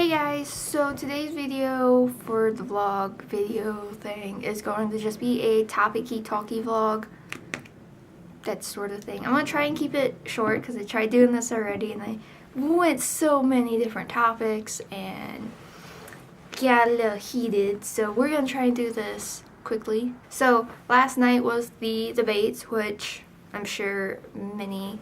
Hey guys, so today's video for the vlog video thing is going to just be a topic-y talky vlog, that sort of thing. I'm going to try and keep it short because I tried doing this already and I went so many different topics and got a little heated, so we're going to try and do this quickly. So last night was the debates, which I'm sure many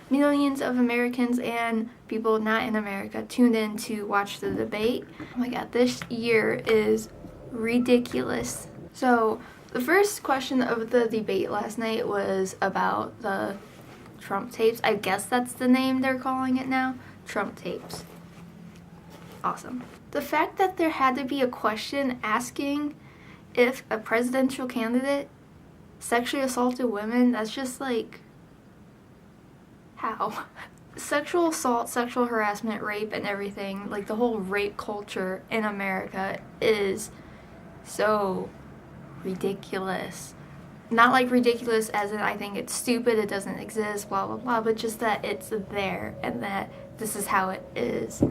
millions of Americans and people not in America tuned in to watch the debate. Oh my god, this year is ridiculous. So the first question of the debate last night was about the Trump tapes. I guess that's the name they're calling it now. Trump tapes. Awesome. The fact that there had to be a question asking if a presidential candidate sexually assaulted women, that's just like, how? Sexual assault, sexual harassment, rape, and everything, like the whole rape culture in America is so ridiculous. Not like ridiculous as in I think it's stupid, it doesn't exist, blah blah blah, but just that it's there and that this is how it is.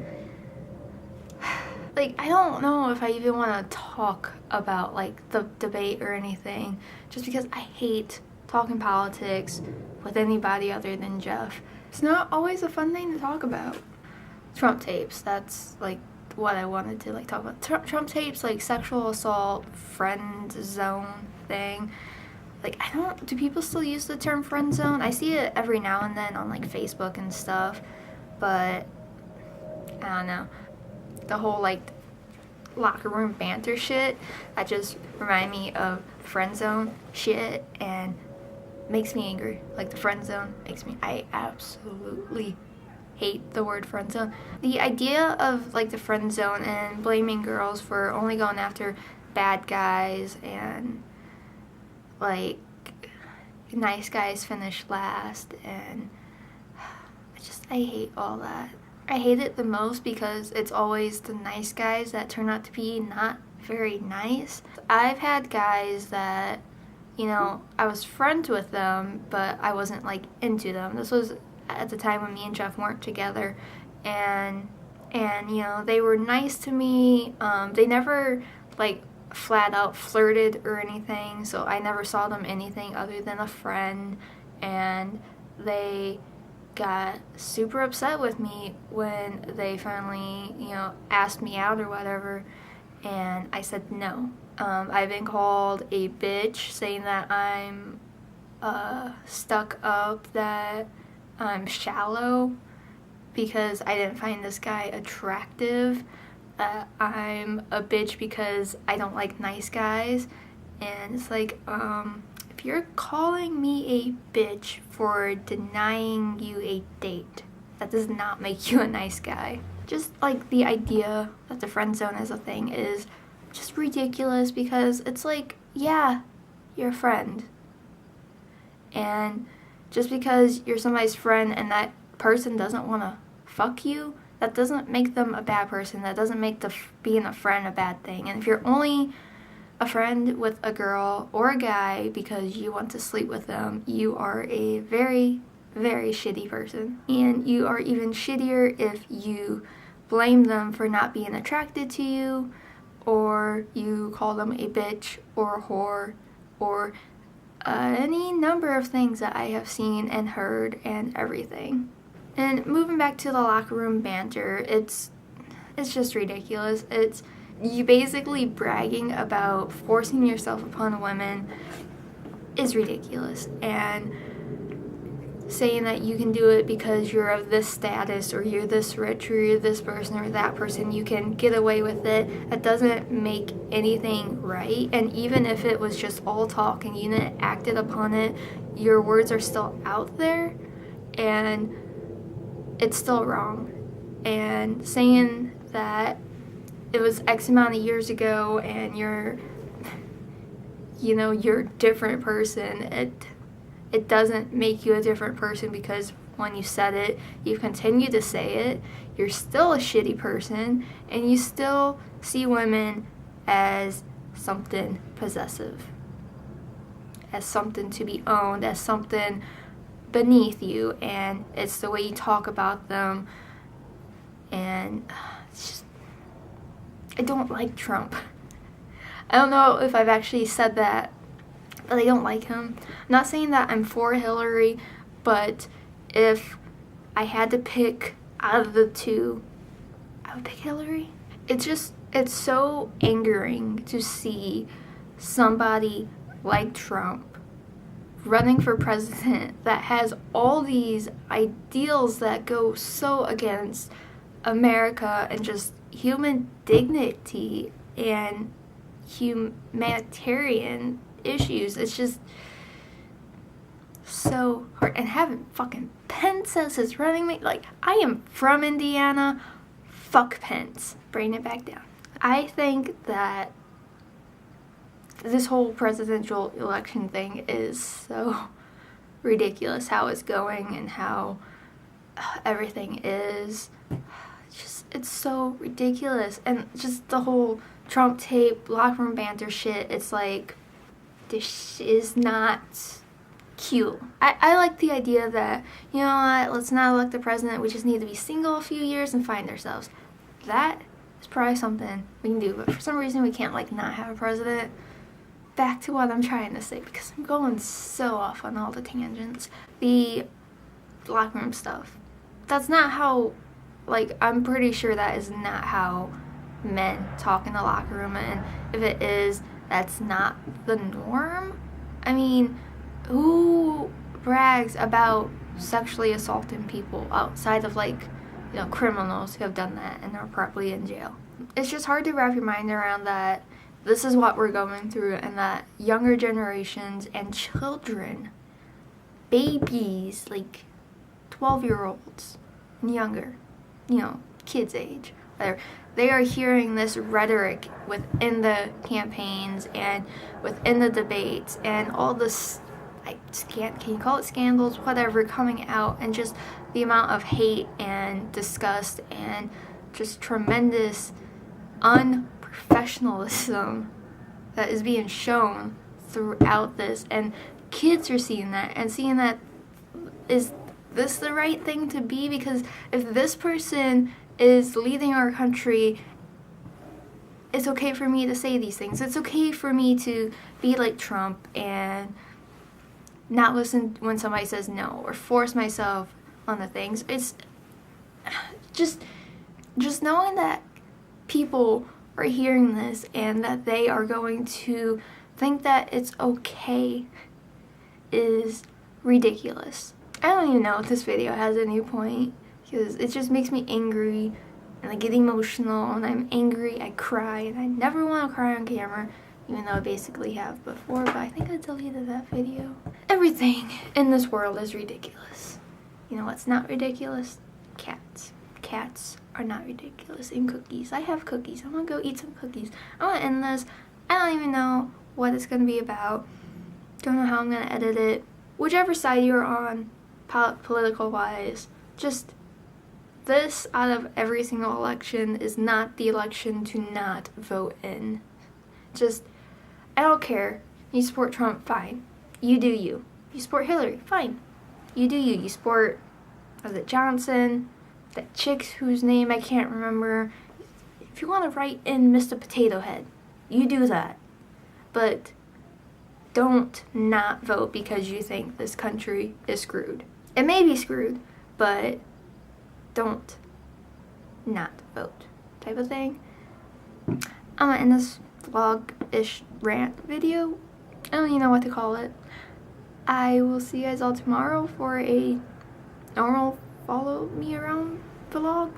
Like, I don't know if I even want to talk about like the debate or anything, just because I hate talking politics with anybody other than Jeff. It's not always a fun thing to talk about. Trump tapes, that's like what I wanted to like talk about. Trump tapes, like sexual assault, friend zone thing. Like, do people still use the term friend zone? I see it every now and then on like Facebook and stuff, but I don't know. The whole like locker room banter shit, that just remind me of friend zone shit and makes me angry. Like, the friend zone makes me, I absolutely hate the word friend zone. The idea of like the friend zone and blaming girls for only going after bad guys and like nice guys finish last, and I hate all that. I hate it the most because it's always the nice guys that turn out to be not very nice. I've had guys that, you know, I was friends with them, but I wasn't like into them. This was at the time when me and Jeff weren't together, and you know, they were nice to me. They never like flat out flirted or anything, so I never saw them anything other than a friend, and they got super upset with me when they finally, you know, asked me out or whatever, and I said no. I've been called a bitch, saying that I'm stuck up, that I'm shallow because I didn't find this guy attractive, that I'm a bitch because I don't like nice guys, and it's like, if you're calling me a bitch for denying you a date, that does not make you a nice guy. Just like the idea that the friend zone is a thing is just ridiculous, because it's like, yeah, you're a friend, and just because you're somebody's friend and that person doesn't want to fuck you, that doesn't make them a bad person. That doesn't make being a friend a bad thing. And if you're only a friend with a girl or a guy because you want to sleep with them, you are a very, very shitty person. And you are even shittier if you blame them for not being attracted to you, or you call them a bitch or a whore, or any number of things that I have seen and heard and everything. And moving back to the locker room banter, it's just ridiculous. It's you basically bragging about forcing yourself upon women is ridiculous, and saying that you can do it because you're of this status, or you're this rich, or you're this person or that person, you can get away with it. That doesn't make anything right. And even if it was just all talk and you didn't act upon it, your words are still out there and it's still wrong. And saying that it was X amount of years ago and you're a different person, it doesn't make you a different person, because when you said it, you continue to say it, you're still a shitty person, and you still see women as something possessive, as something to be owned, as something beneath you, and it's the way you talk about them, and and it's just, I don't like Trump. I don't know if I've actually said that, but I don't like him. I'm not saying that I'm for Hillary, but if I had to pick out of the two, I would pick Hillary. It's so angering to see somebody like Trump running for president that has all these ideals that go so against America and just human dignity and humanitarian issues. It's just so hard. And having fucking Pence as his running mate, like, I am from Indiana, fuck Pence. Bring it back down. I think that this whole presidential election thing is so ridiculous, how it's going and how everything is. It's so ridiculous. And just the whole Trump tape, locker room banter shit, it's like, this is not cute. I like the idea that, you know what, let's not elect the president, we just need to be single a few years and find ourselves. That is probably something we can do, but for some reason we can't, like, not have a president. Back to what I'm trying to say, because I'm going so off on all the tangents. The locker room stuff. That's not how, like, I'm pretty sure that is not how men talk in the locker room, and if it is, that's not the norm. I mean, who brags about sexually assaulting people outside of, like, you know, criminals who have done that and are probably in jail? It's just hard to wrap your mind around that this is what we're going through, and that younger generations and children, babies, like 12-year-olds and younger, you know, kids age, they are hearing this rhetoric within the campaigns and within the debates and all this, can you call it scandals, whatever, coming out, and just the amount of hate and disgust and just tremendous unprofessionalism that is being shown throughout this. And kids are seeing that and seeing that, is this the right thing to be? Because if this person is leading our country, it's okay for me to say these things. It's okay for me to be like Trump and not listen when somebody says no, or force myself on the things. It's just knowing that people are hearing this and that they are going to think that it's okay is ridiculous. I don't even know if this video has any point, because it just makes me angry and I get emotional, and I'm angry, I cry, and I never want to cry on camera, even though I basically have before, but I think I deleted that video. Everything in this world is ridiculous. You know what's not ridiculous? Cats. Cats are not ridiculous. And cookies. I have cookies. I want to go eat some cookies. I want to end this. I don't even know what it's going to be about. Don't know how I'm going to edit it. Whichever side you're on, political wise, just this, out of every single election, is not the election to not vote in. Just, I don't care. You support Trump, fine. You do you. You support Hillary, fine. You do you. You support, was it Johnson? That chick whose name I can't remember. If you want to write in Mr. Potato Head, you do that. But don't not vote because you think this country is screwed. It may be screwed, but don't not vote, type of thing. I'm gonna end this vlog-ish rant video. I don't even know what to call it. I will see you guys all tomorrow for a normal follow me around vlog.